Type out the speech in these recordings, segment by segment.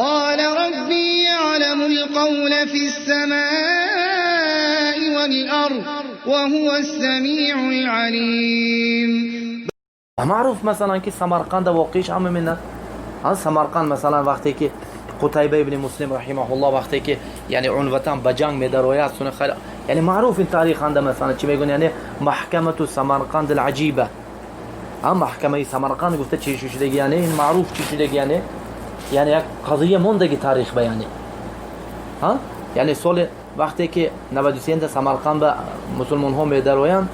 قال ربي يعلم القول في السماء والأرض وهو السميع العليم. معروف مثلا که سمرقند واقعیش همه منت سمرقند مثلا وقتی که قتیبه ابن مسلم رحمه الله وقتی که یعنی عنوتان به جنگ می‌دروید سن خیلی یعنی معروف این تاریخ انده مثلا چی میگن یعنی محکمه سمرقند العجیبه محکمه سمرقند گفته چی شدگی یعنی این معروف چی شدگی یعنی یک قضیه موندگی تاریخ بیانی یعنی سال وقتی که 93 سمرقند به مسلمان ها می‌درویند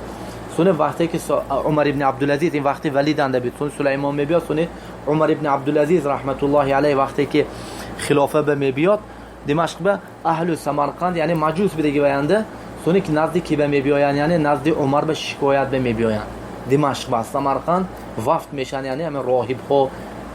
سونه وقتی که عمر ابن عبدالعزیز این وقتی ولید انده بود سون سلیمان میبیاد سونه عمر ابن عبدالعزیز رحمت الله علیه وقتی که خلافه به میبیاد دمشق به اهل سمرقند یعنی مجوس بدگی بیانده سونه که نزدی کی به میبیاین یعنی نزدی عمر به شکایت به میبیاین دمشق به سمرقند وفد میشن یعنی همین راهب ها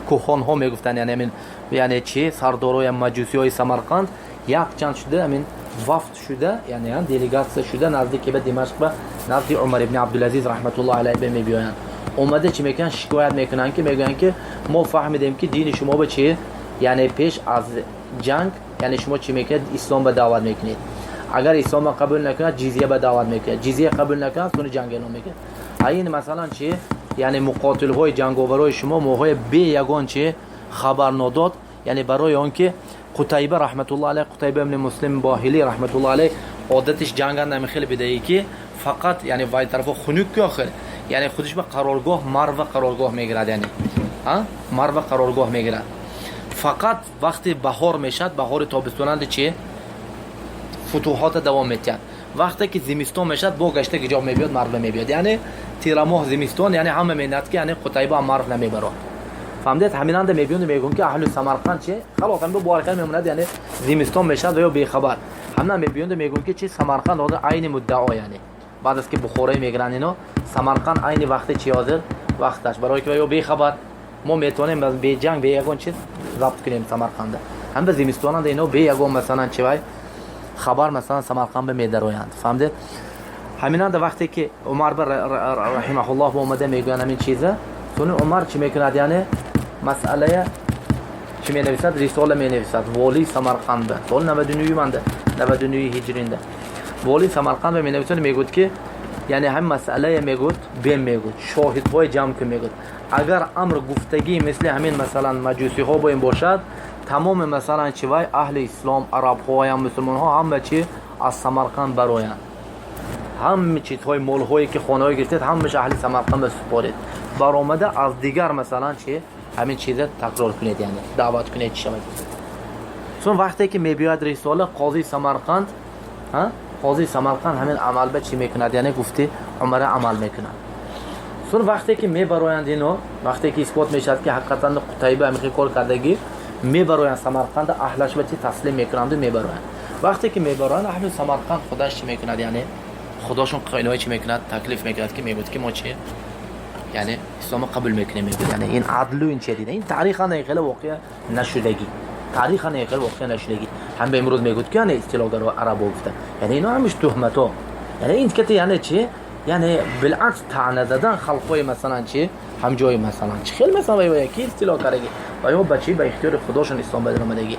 کوهان ها میگفتن یعنی همین یعنی چی سردارای مجوسی های سمرقند یک چند شده همین وفد شده یعنی دلیگاسیون شده نزدیک به دمشق به نزدیک عمر ابن عبدالعزیز رحمت الله علیه به میبیاین اومده چی میکنن شکایت میکنن که میگن که ما فهمیدیم که دین شما به چی یعنی پیش از جنگ یعنی شما چی میکنید اسلام به دعوت میکنید اگر اسلام قبول نکنید جزیه به دعوت میکنید جزیه قبول نکنید سون جنگ اعلام میکنید این مثلا چی یعنی مقاتل های جنگاورای شما موهای به یگان چی خبر نداد یعنی برای اون که قتیبه رحمت الله علیه قتیبه ابن مسلم باهلی رحمت الله علیه عادتش جنگ نمیخیل بدهی که فقط یعنی وای طرف خنوک که آخر یعنی خودش به قرارگاه مرو قرارگاه میگیرد یعنی مرو قرارگاه میگیرد فقط وقتی بهار میشد بهار تابستونند چی فتوحات دوام میتن وقتی که زمستان میشد با گشته که جا میبیاد مرو میبیاد یعنی تیر ماه زمستان یعنی همه مینت که یعنی قتیبه مرو نمیبره فهمیدید همینند میبینید میگن که اهل سمرقند چه خلاص هم بارکل میموند یعنی زمستان میشد و یا بی خبر همنا میبینید میگن که چه سمرقند حاضر عین مدعا یعنی بعد از که بخاری میگیرن اینا سمرقند عین وقت چی حاضر وقتش برای که یا بی خبر ما میتونیم از بی جنگ به یگان چیز ضبط کنیم سمرقند هم به زمستان اینا به یگان مثلا چی وای خبر مثلا سمرقند به میدرویند فهمیدید همینند وقتی که عمر رحمه الله اومده میگن همین چیزه سون عمر چی میکند یعنی مسئله چی می نویسد رساله می نویسد والی سمرقند سال 99 منده 99 هجرینده والی سمرقند می نویسد میگوید که یعنی هم مسئله میگوید بیم میگوید شاهد های جمع که میگوید اگر امر گفتگی مثل همین مثلا مجوسی ها با این باشد تمام مثلا چی وای اهل اسلام عرب ها یا مسلمان ها همه چی از سمرقند براین همه چیزهای مال هایی که خانه های گرفتید همش اهل سمرقند بسپارید برآمده از دیگر مثلا چی همین چیزا تکرار کنید یعنی دعوت کنید چی شود چون وقتی که میبیاد رساله قاضی سمرقند قاضی سمرقند همین عمل به چی میکند یعنی گفته عمر عمل میکند چون وقتی که میبرایند اینو وقتی که اثبات میشد که حقیقتا قتیبه همین کار کردگی میبرایند سمرقند اهلش به چی تسلیم میکنند و میبرایند وقتی که میبرایند اهل سمرقند خودش چی میکند یعنی خودشون قائلای چی میکند تکلیف میکند که میگوید که ما چی یعنی اسلام قبول میکنیم یعنی این عدل و این چه دیده این تاریخ نقل واقع نشدگی تاریخ نقل واقع نشدگی هم به امروز میگوید که یعنی اصطلاحگر عربو گفتن یعنی اینا همش تهمت ها یعنی این که یعنی چی یعنی بالعکس طعنه زدن خلقای مثلا چی هم جای مثلا چی خیلی مثلا و یکی اصطلاح کردگی و یا بچی به اختیار خداشون اسلام بدرآمدگی